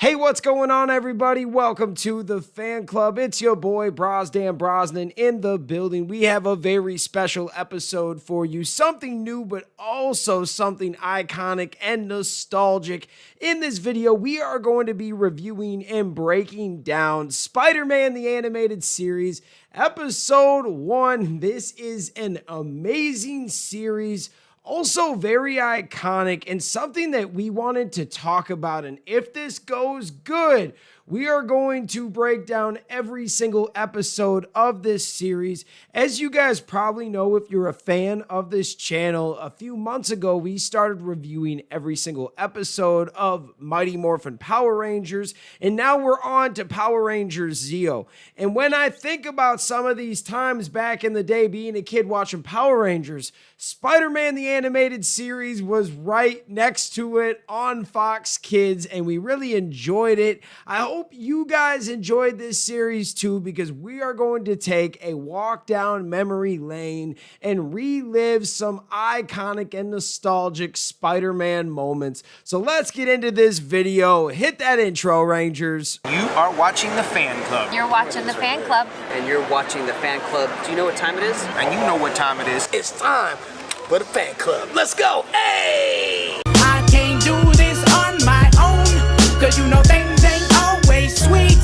Hey, what's going on, everybody? Welcome to the fan club. It's your boy, Brosdan Brosnan, in the building. We have a very special episode for you. Something new, but also something iconic and nostalgic. In this video, we are going to be reviewing and breaking down Spider-Man, the animated series, episode 1. This is an amazing series. Also very iconic and something that we wanted to talk about. And if this goes good, we are going to break down every single episode of this series. As you guys probably know, if you're a fan of this channel, a few months ago, we started reviewing every single episode of Mighty Morphin Power Rangers. And now we're on to Power Rangers Zeo. And when I think about some of these times back in the day, being a kid watching Power Rangers, Spider-Man the animated series was right next to it on Fox Kids, and we really enjoyed it. I hope you guys enjoyed this series too, because we are going to take a walk down memory lane and relive some iconic and nostalgic Spider-Man moments. So let's get into this video. Hit that intro, Rangers. You are watching the fan club. You're watching the fan club. And you're watching the fan club. Do you know what time it is? And you know what time it is. It's time for the fan club. Let's go. Hey! I can't do this on my own, cause you know things ain't always sweet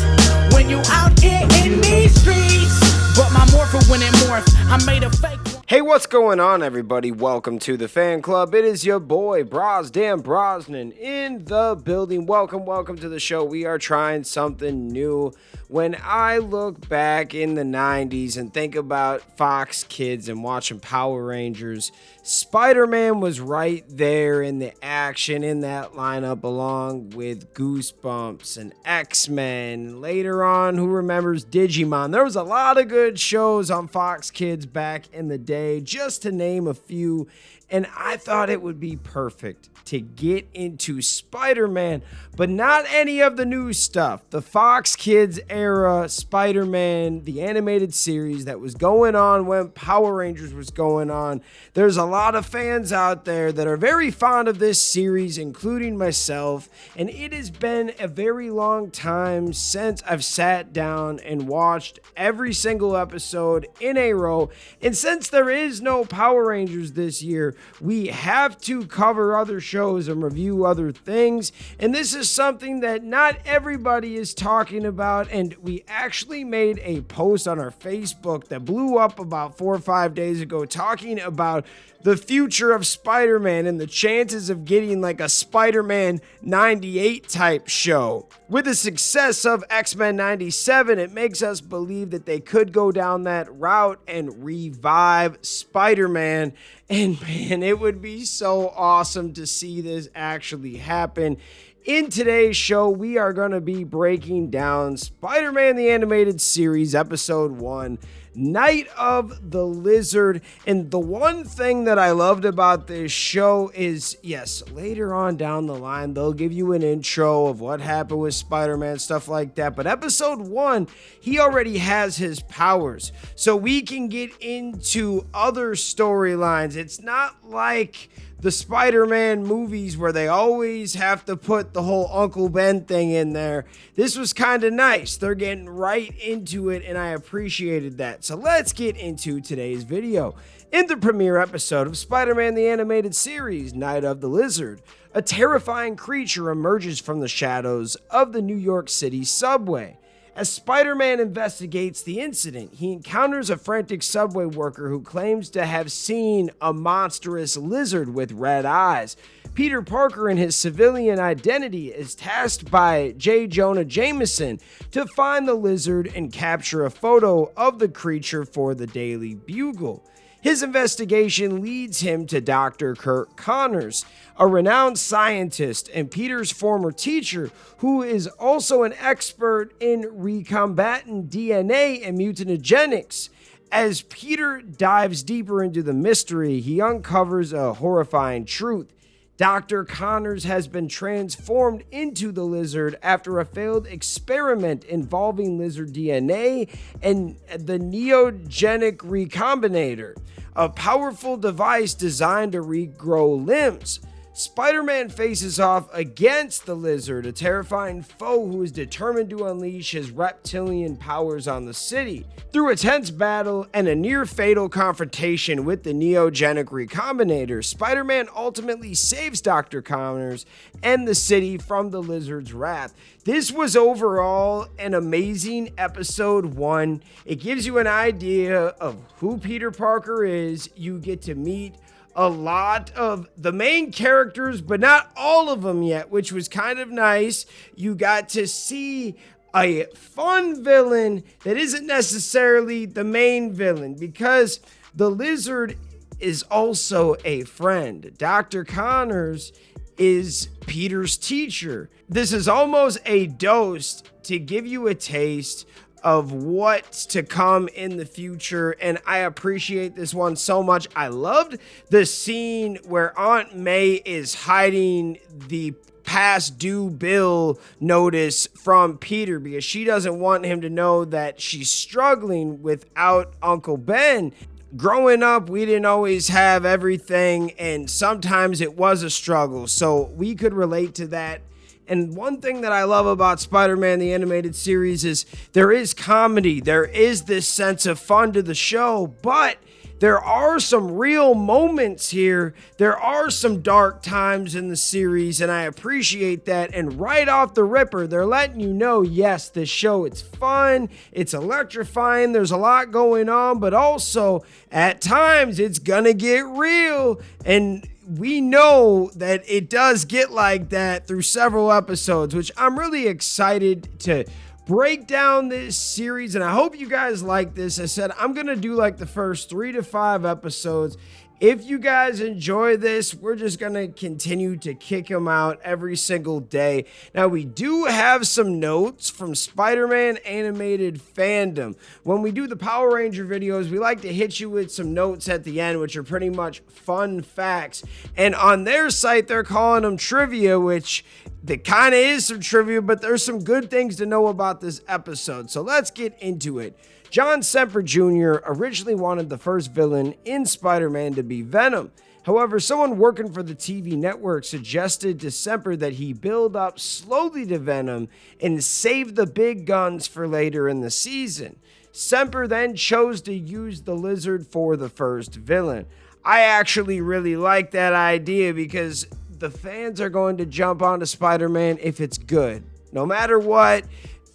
when you out here in these streets. But my morpher when it morphed, I made a fake. Hey, what's going on, everybody? Welcome to the fan club. It is your boy, Brosdan Brosnan, in the building. Welcome to the show. We are trying something new. When I look back in the 90s and think about Fox Kids and watching Power Rangers, Spider-Man was right there in the action in that lineup, along with Goosebumps and X-Men. Later on, who remembers Digimon? There was a lot of good shows on Fox Kids back in the day, just to name a few. And I thought it would be perfect to get into Spider-Man, but not any of the new stuff. The Fox Kids era Spider-Man, the animated series that was going on when Power Rangers was going on. There's a lot of fans out there that are very fond of this series, including myself, and it has been a very long time since I've sat down and watched every single episode in a row. And since there is no Power Rangers this year, we have to cover other shows and review other things. And this is something that not everybody is talking about. And we actually made a post on our Facebook that blew up about 4 or 5 days ago, talking about the future of Spider-Man and the chances of getting like a Spider-Man 98 type show. With the success of X-Men 97, it makes us believe that they could go down that route and revive Spider-Man. And man, it would be so awesome to see this actually happen. In today's show, we are going to be breaking down Spider-Man the Animated Series, Episode 1, Night of the Lizard. And the one thing that I loved about this show is, yes, later on down the line, they'll give you an intro of what happened with Spider-Man, stuff like that. But Episode 1, he already has his powers, so we can get into other storylines. It's not like the Spider-Man movies where they always have to put the whole Uncle Ben thing in there. This was kind of nice. They're getting right into it, and I appreciated that. So let's get into today's video. In the premiere episode of Spider-Man the Animated Series, Night of the Lizard, a terrifying creature emerges from the shadows of the New York City subway. As Spider-Man investigates the incident, he encounters a frantic subway worker who claims to have seen a monstrous lizard with red eyes. Peter Parker, in his civilian identity, is tasked by J. Jonah Jameson to find the lizard and capture a photo of the creature for the Daily Bugle. His investigation leads him to Dr. Kirk Connors, a renowned scientist and Peter's former teacher, who is also an expert in recombinant DNA and mutagenics. As Peter dives deeper into the mystery, he uncovers a horrifying truth. Dr. Connors has been transformed into the lizard after a failed experiment involving lizard DNA and the neogenic recombinator, a powerful device designed to regrow limbs. Spider-Man faces off against the Lizard, a terrifying foe who is determined to unleash his reptilian powers on the city. Through a tense battle and a near-fatal confrontation with the Neogenic Recombinator, Spider-Man ultimately saves Dr. Connors and the city from the Lizard's wrath. This was overall an amazing episode 1. It gives you an idea of who Peter Parker is. You get to meet a lot of the main characters, but not all of them yet, which was kind of nice. You got to see a fun villain that isn't necessarily the main villain, because the Lizard is also a friend. Dr. Connors is Peter's teacher. This is almost a dose to give you a taste of what's to come in the future, and I appreciate this one so much. I loved the scene where Aunt May is hiding the past due bill notice from Peter because she doesn't want him to know that she's struggling without Uncle Ben. Growing up, we didn't always have everything, and sometimes it was a struggle, so we could relate to that. And one thing that I love about Spider-Man the Animated Series is there is comedy. There is this sense of fun to the show, but there are some real moments here. There are some dark times in the series, and I appreciate that. And right off the ripper, they're letting you know, yes, this show, it's fun, it's electrifying, there's a lot going on, but also at times it's gonna get real. And we know that it does get like that through several episodes, which I'm really excited to break down this series, and I hope you guys like this. I said I'm gonna do like the first 3 to 5 episodes. If you guys enjoy this, we're just gonna continue to kick them out every single day. Now, we do have some notes from Spider-Man animated fandom. When we do the Power Ranger videos, we like to hit you with some notes at the end, which are pretty much fun facts. And on their site, they're calling them trivia, which that kind of is some trivia, but there's some good things to know about this episode. So let's get into it. John Semper Jr. originally wanted the first villain in Spider-Man to be Venom. However, someone working for the TV network suggested to Semper that he build up slowly to Venom and save the big guns for later in the season. Semper then chose to use the Lizard for the first villain. I actually really like that idea because the fans are going to jump onto Spider-Man if it's good. No matter what,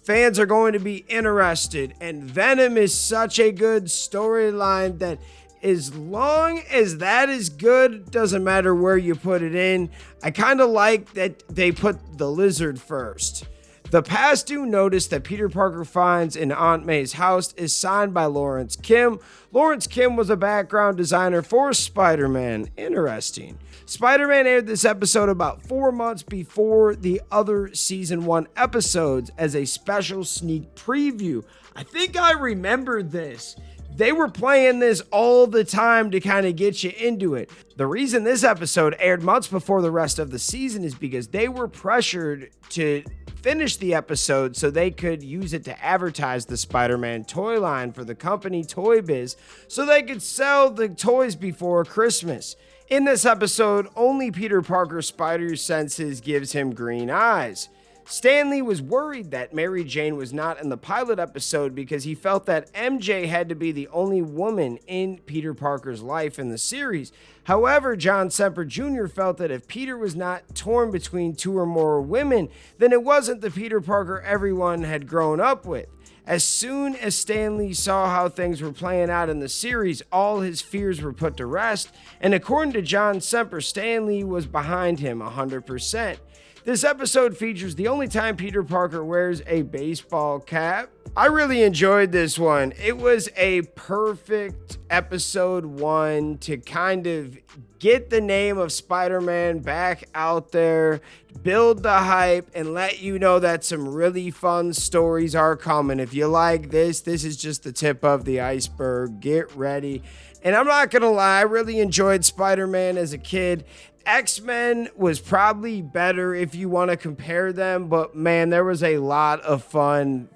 fans are going to be interested, and Venom is such a good storyline that as long as that is good, doesn't matter where you put it in. I kind of like that they put the Lizard first. The past due notice that Peter Parker finds in Aunt May's house is signed by Lawrence Kim. Lawrence Kim was a background designer for Spider-Man. Interesting. Spider-Man aired this episode about 4 months before the other season 1 episodes as a special sneak preview. I think I remember this. They were playing this all the time to kind of get you into it. The reason this episode aired months before the rest of the season is because they were pressured to finish the episode so they could use it to advertise the Spider-Man toy line for the company Toy Biz so they could sell the toys before Christmas. In this episode, only Peter Parker's spider senses gives him green eyes. Stan Lee was worried that Mary Jane was not in the pilot episode because he felt that MJ had to be the only woman in Peter Parker's life in the series. However, John Semper Jr. felt that if Peter was not torn between 2 or more women, then it wasn't the Peter Parker everyone had grown up with. As soon as Stan Lee saw how things were playing out in the series, all his fears were put to rest, and according to John Semper, Stan Lee was behind him 100%. This episode features the only time Peter Parker wears a baseball cap. I really enjoyed this one. It was a perfect episode 1 to kind of get the name of Spider-Man back out there, build the hype, and let you know that some really fun stories are coming. If you like this is just the tip of the iceberg. Get ready. And I'm not gonna lie, I really enjoyed Spider-Man as a kid. X-Men was probably better if you want to compare them, but man, there was a lot of fun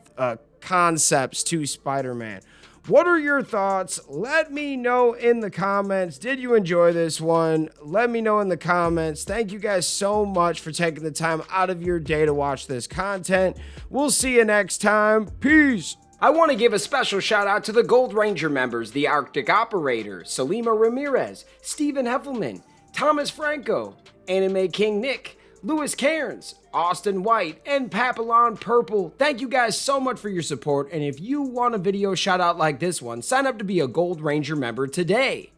concepts to Spider-Man. What are your thoughts? Let me know in the comments. Did you enjoy this one? Let me know in the comments. Thank you guys so much for taking the time out of your day to watch this content. We'll see you next time. Peace. I want to give a special shout out to the Gold Ranger members, the Arctic Operator, Salima Ramirez, Stephen Heffelman, Thomas Franco, Anime King Nick, Louis Cairns, Austin White, and Papillon Purple. Thank you guys so much for your support, and if you want a video shout out like this one, sign up to be a Gold Ranger member today.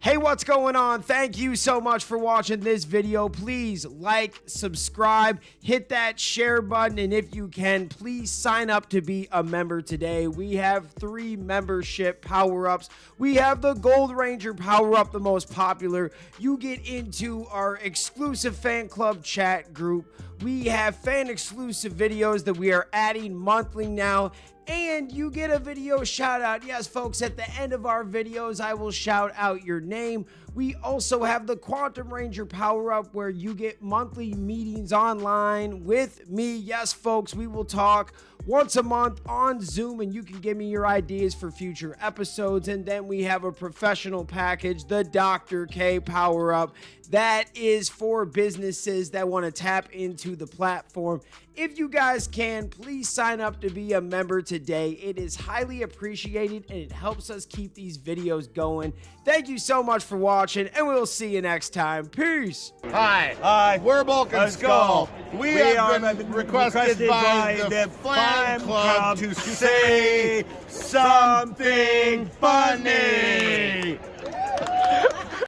Hey, what's going on? Thank you so much for watching this video. Please like, subscribe, hit that share button, and if you can, please sign up to be a member today. We have 3 membership power-ups. We have the Gold Ranger power-up, the most popular. You get into our exclusive fan club chat group. We have fan-exclusive videos that we are adding monthly now. And you get a video shout out. Yes, folks, at the end of our videos, I will shout out your name. We also have the Quantum Ranger power up where you get monthly meetings online with me. Yes, folks, we will talk once a month on Zoom and you can give me your ideas for future episodes. And then we have a professional package, the Dr. K power up. That is for businesses that want to tap into the platform. If you guys can, please sign up to be a member today. It is highly appreciated and it helps us keep these videos going. Thank you so much for watching and we'll see you next time. Peace. Hi, we're Bulk and Skull. We have been requested by the fan club to say something funny.